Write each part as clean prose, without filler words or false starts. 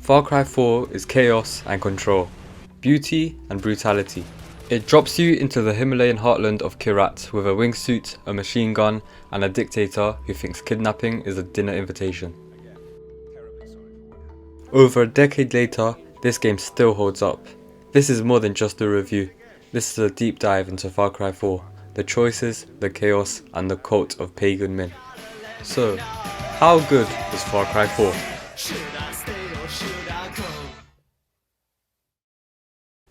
Far Cry 4 is chaos and control, beauty and brutality. It drops you into the Himalayan heartland of Kyrat with a wingsuit, a machine gun, and a dictator who thinks kidnapping is a dinner invitation. Over a decade later, this game still holds up. This is more than just a review. This is a deep dive into Far Cry 4, the choices, the chaos, and the cult of Pagan Min. So, how good is Far Cry 4?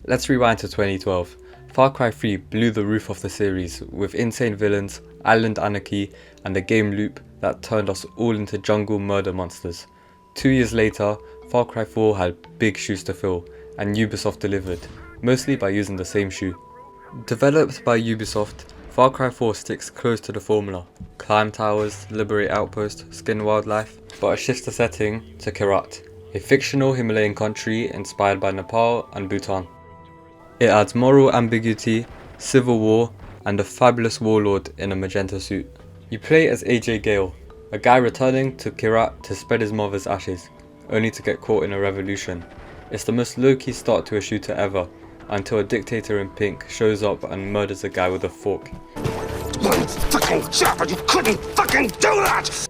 Let's rewind to 2012. Far Cry 3 blew the roof off the series with insane villains, island anarchy, and a game loop that turned us all into jungle murder monsters. 2 years later, Far Cry 4 had big shoes to fill, and Ubisoft delivered, mostly by using the same shoe. Developed by Ubisoft, Far Cry 4 sticks close to the formula: climb towers, liberate outposts, skin wildlife, but it shifts the setting to Kyrat, a fictional Himalayan country inspired by Nepal and Bhutan. It adds moral ambiguity, civil war, and a fabulous warlord in a magenta suit. You play as AJ Gale, a guy returning to Kyrat to spread his mother's ashes, only to get caught in a revolution. It's the most low-key start to a shooter ever, until a dictator in pink shows up and murders a guy with a fork. One fucking shot, but you couldn't fucking do that!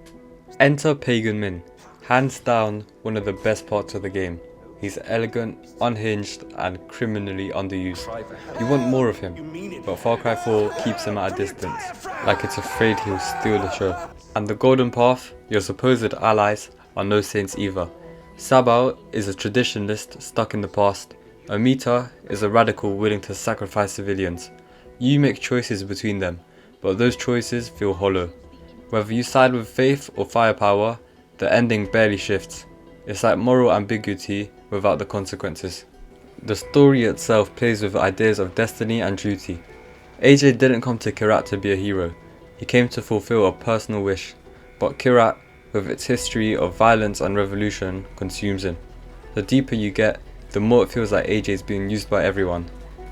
Enter Pagan Min, hands down one of the best parts of the game. He's elegant, unhinged, and criminally underused. You want more of him, but Far Cry 4 keeps him at a distance, like it's afraid he'll steal the show. And the Golden Path, your supposed allies, are no saints either. Sabao is a traditionalist stuck in the past. Amita is a radical willing to sacrifice civilians. You make choices between them, but those choices feel hollow. Whether you side with faith or firepower, the ending barely shifts. It's like moral ambiguity without the consequences. The story itself plays with ideas of destiny and duty. AJ didn't come to Kyrat to be a hero. He came to fulfill a personal wish, but Kyrat, with its history of violence and revolution, consumes him. The deeper you get, the more it feels like AJ is being used by everyone.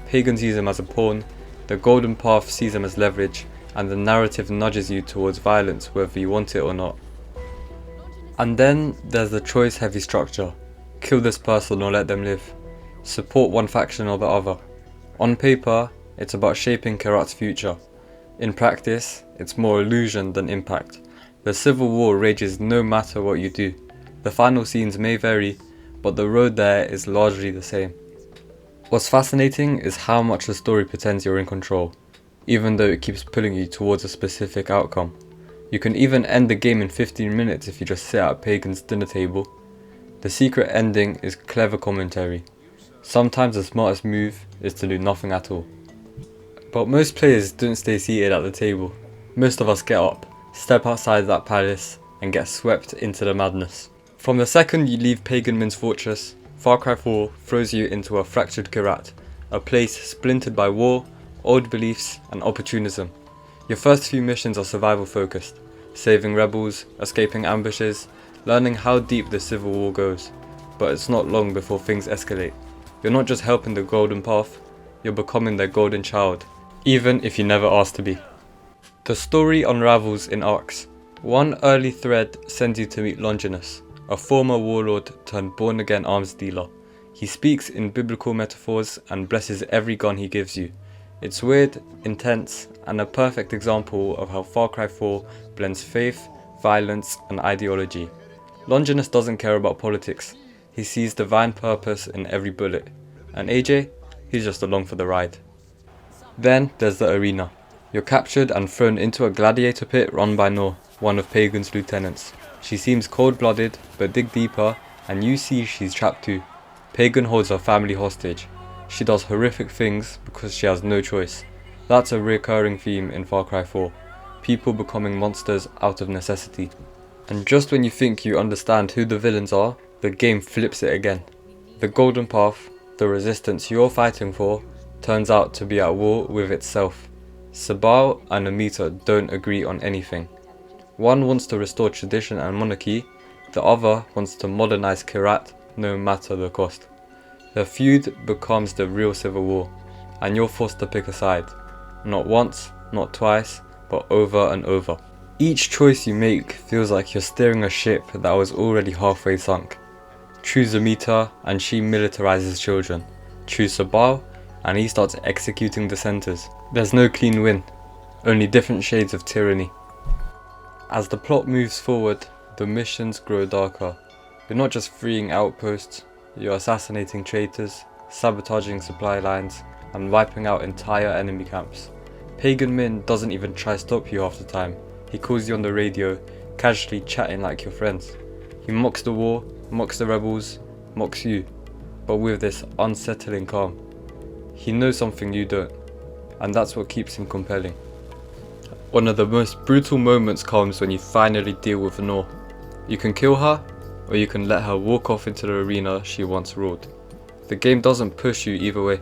Pagan sees him as a pawn, the Golden Path sees him as leverage, and the narrative nudges you towards violence whether you want it or not. And then there's the choice-heavy structure. Kill this person or let them live. Support one faction or the other. On paper, it's about shaping Kyrat's future. In practice, it's more illusion than impact. The civil war rages no matter what you do. The final scenes may vary, but the road there is largely the same. What's fascinating is how much the story pretends you're in control, even though it keeps pulling you towards a specific outcome. You can even end the game in 15 minutes if you just sit at Pagan's dinner table. The secret ending is clever commentary. Sometimes the smartest move is to do nothing at all. But most players don't stay seated at the table. Most of us get up, step outside that palace, and get swept into the madness. From the second you leave Pagan Min's fortress, Far Cry 4 throws you into a fractured Kyrat, a place splintered by war, old beliefs, and opportunism. Your first few missions are survival focused, saving rebels, escaping ambushes, learning how deep the civil war goes. But it's not long before things escalate. You're not just helping the Golden Path, you're becoming their golden child, even if you never asked to be. The story unravels in arcs. One early thread sends you to meet Longinus, a former warlord turned born-again arms dealer. He speaks in biblical metaphors and blesses every gun he gives you. It's weird, intense, and a perfect example of how Far Cry 4 blends faith, violence, and ideology. Longinus doesn't care about politics. He sees divine purpose in every bullet. And AJ? He's just along for the ride. Then there's the arena. You're captured and thrown into a gladiator pit run by Nor, one of Pagan's lieutenants. She seems cold-blooded, but dig deeper, and you see she's trapped too. Pagan holds her family hostage. She does horrific things because she has no choice. That's a recurring theme in Far Cry 4. People becoming monsters out of necessity. And just when you think you understand who the villains are, the game flips it again. The Golden Path, the resistance you're fighting for, turns out to be at war with itself. Sabao and Amita don't agree on anything. One wants to restore tradition and monarchy, the other wants to modernize Kyrat no matter the cost. The feud becomes the real civil war, and you're forced to pick a side. Not once, not twice, but over and over. Each choice you make feels like you're steering a ship that was already halfway sunk. Choose Amita and she militarizes children. Choose Sabal and he starts executing dissenters. There's no clean win, only different shades of tyranny. As the plot moves forward, the missions grow darker. You're not just freeing outposts, you're assassinating traitors, sabotaging supply lines, and wiping out entire enemy camps. Pagan Min doesn't even try to stop you half the time. He calls you on the radio, casually chatting like your friends. He mocks the war, mocks the rebels, mocks you, but with this unsettling calm. He knows something you don't, and that's what keeps him compelling. One of the most brutal moments comes when you finally deal with Noor. You can kill her, or you can let her walk off into the arena she once ruled. The game doesn't push you either way,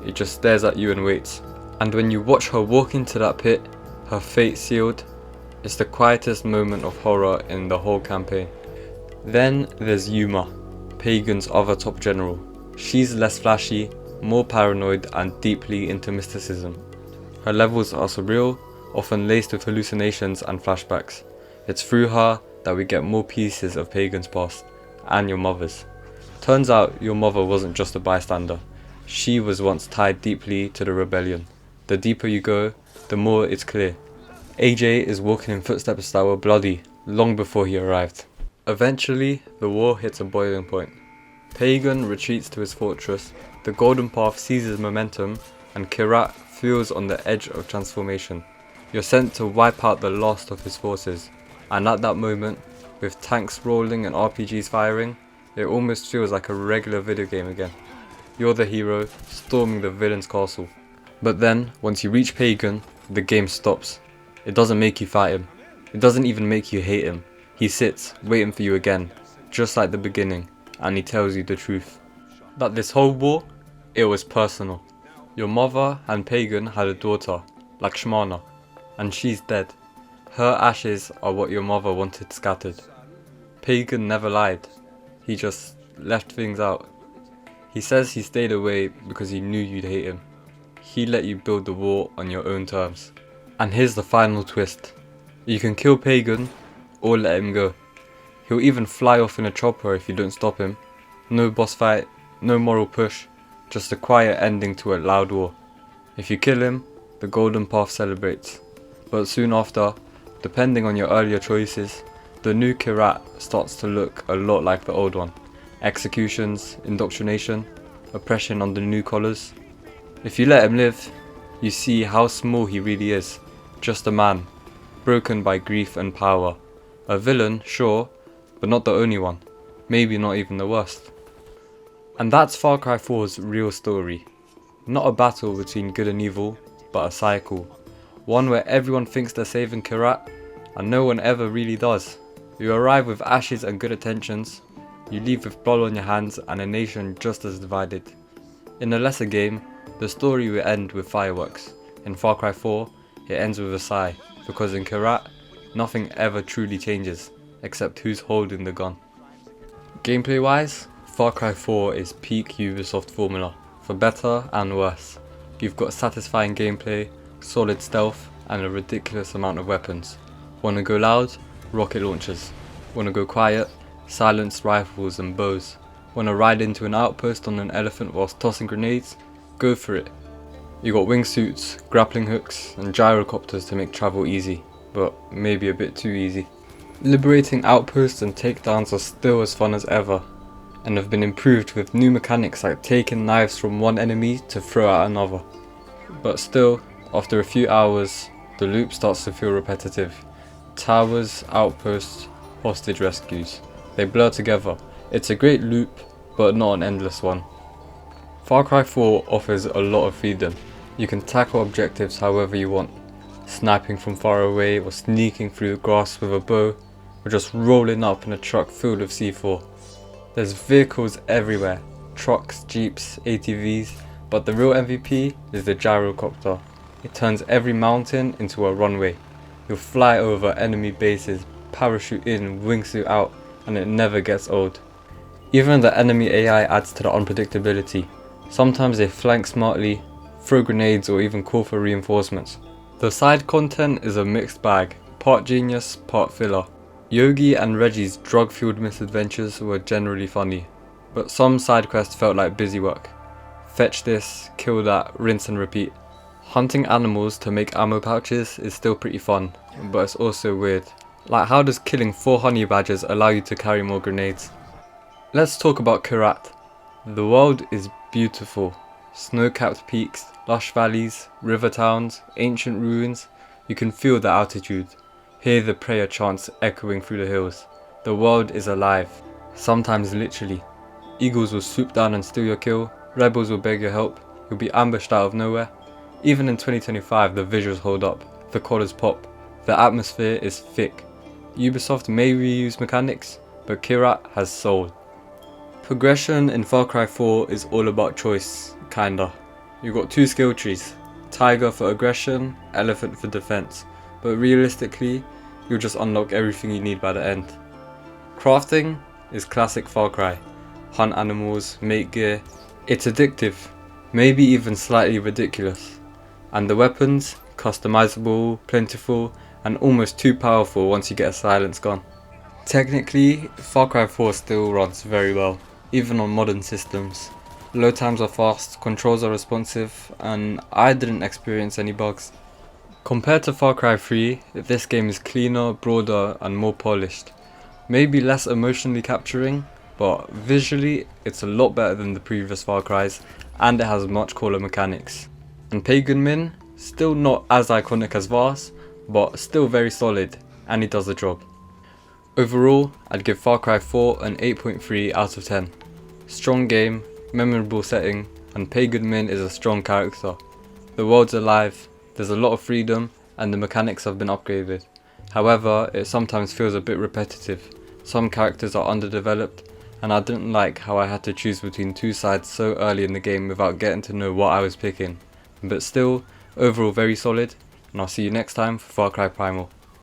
it just stares at you and waits. And when you watch her walk into that pit, her fate sealed, it's the quietest moment of horror in the whole campaign. Then there's Yuma, Pagan's other top general. She's less flashy, more paranoid and deeply into mysticism. Her levels are surreal, often laced with hallucinations and flashbacks. It's through her that we get more pieces of Pagan's past, and your mother's. Turns out your mother wasn't just a bystander. She was once tied deeply to the rebellion. The deeper you go, the more it's clear. AJ is walking in footsteps that were bloody long before he arrived. Eventually, the war hits a boiling point. Pagan retreats to his fortress, the Golden Path seizes momentum, and Kyrat feels on the edge of transformation. You're sent to wipe out the last of his forces, and at that moment, with tanks rolling and RPGs firing, it almost feels like a regular video game again. You're the hero, storming the villain's castle. But then, once you reach Pagan, the game stops. It doesn't make you fight him. It doesn't even make you hate him. He sits, waiting for you again, just like the beginning, and he tells you the truth. That this whole war, it was personal. Your mother and Pagan had a daughter, Lakshmana, and she's dead. Her ashes are what your mother wanted scattered. Pagan never lied. He just left things out. He says he stayed away because he knew you'd hate him. He let you build the war on your own terms. And here's the final twist. You can kill Pagan or let him go. He'll even fly off in a chopper if you don't stop him. No boss fight, no moral push, just a quiet ending to a loud war. If you kill him, the Golden Path celebrates. But soon after, depending on your earlier choices, the new Kyrat starts to look a lot like the old one. Executions, indoctrination, oppression under new collars. If you let him live, you see how small he really is. Just a man, broken by grief and power. A villain, sure, but not the only one. Maybe not even the worst. And that's Far Cry 4's real story. Not a battle between good and evil, but a cycle. One where everyone thinks they're saving Kyrat, and no one ever really does. You arrive with ashes and good intentions, you leave with blood on your hands and a nation just as divided. In a lesser game, the story will end with fireworks. In Far Cry 4, it ends with a sigh, because in Kyrat, nothing ever truly changes, except who's holding the gun. Gameplay wise, Far Cry 4 is peak Ubisoft formula, for better and worse. You've got satisfying gameplay, solid stealth, and a ridiculous amount of weapons. Wanna go loud? Rocket launchers. Wanna go quiet? Silenced rifles and bows. Wanna ride into an outpost on an elephant whilst tossing grenades? Go for it. You got wingsuits, grappling hooks, and gyrocopters to make travel easy, but maybe a bit too easy. Liberating outposts and takedowns are still as fun as ever, and have been improved with new mechanics like taking knives from one enemy to throw at another. But still, after a few hours, the loop starts to feel repetitive. Towers, outposts, hostage rescues. They blur together. It's a great loop, but not an endless one. Far Cry 4 offers a lot of freedom. You can tackle objectives however you want. Sniping from far away, or sneaking through the grass with a bow, or just rolling up in a truck filled with C4. There's vehicles everywhere. Trucks, jeeps, ATVs, but the real MVP is the gyrocopter. It turns every mountain into a runway. You'll fly over enemy bases, parachute in, wingsuit out, and it never gets old. Even the enemy AI adds to the unpredictability. Sometimes they flank smartly, throw grenades, or even call for reinforcements. The side content is a mixed bag, part genius, part filler. Yogi and Reggie's drug-fueled misadventures were generally funny, but some side quests felt like busy work. Fetch this, kill that, rinse and repeat. Hunting animals to make ammo pouches is still pretty fun, but it's also weird. Like, how does killing 4 honey badgers allow you to carry more grenades? Let's talk about Kyrat. The world is beautiful. Snow-capped peaks, lush valleys, river towns, ancient ruins. You can feel the altitude. Hear the prayer chants echoing through the hills. The world is alive. Sometimes literally. Eagles will swoop down and steal your kill. Rebels will beg your help. You'll be ambushed out of nowhere. Even in 2025, the visuals hold up. The colours pop. The atmosphere is thick. Ubisoft may reuse mechanics, but Kyrat has soul. Progression in Far Cry 4 is all about choice, kinda. You've got 2 skill trees, tiger for aggression, elephant for defense, but realistically, you'll just unlock everything you need by the end. Crafting is classic Far Cry. Hunt animals, make gear. It's addictive, maybe even slightly ridiculous. And the weapons, customizable, plentiful, and almost too powerful once you get a silence gun. Technically, Far Cry 4 still runs very well, even on modern systems. Load times are fast, controls are responsive, and I didn't experience any bugs. Compared to Far Cry 3, this game is cleaner, broader, and more polished. Maybe less emotionally capturing, but visually it's a lot better than the previous Far Cries, and it has much cooler mechanics. And Pagan Min, still not as iconic as Vars, but still very solid, and he does the job. Overall, I'd give Far Cry 4 an 8.3 out of 10. Strong game, memorable setting, and Pagan Min is a strong character. The world's alive, there's a lot of freedom, and the mechanics have been upgraded. However, it sometimes feels a bit repetitive. Some characters are underdeveloped, and I didn't like how I had to choose between 2 sides so early in the game without getting to know what I was picking. But still, overall very solid, and I'll see you next time for Far Cry Primal.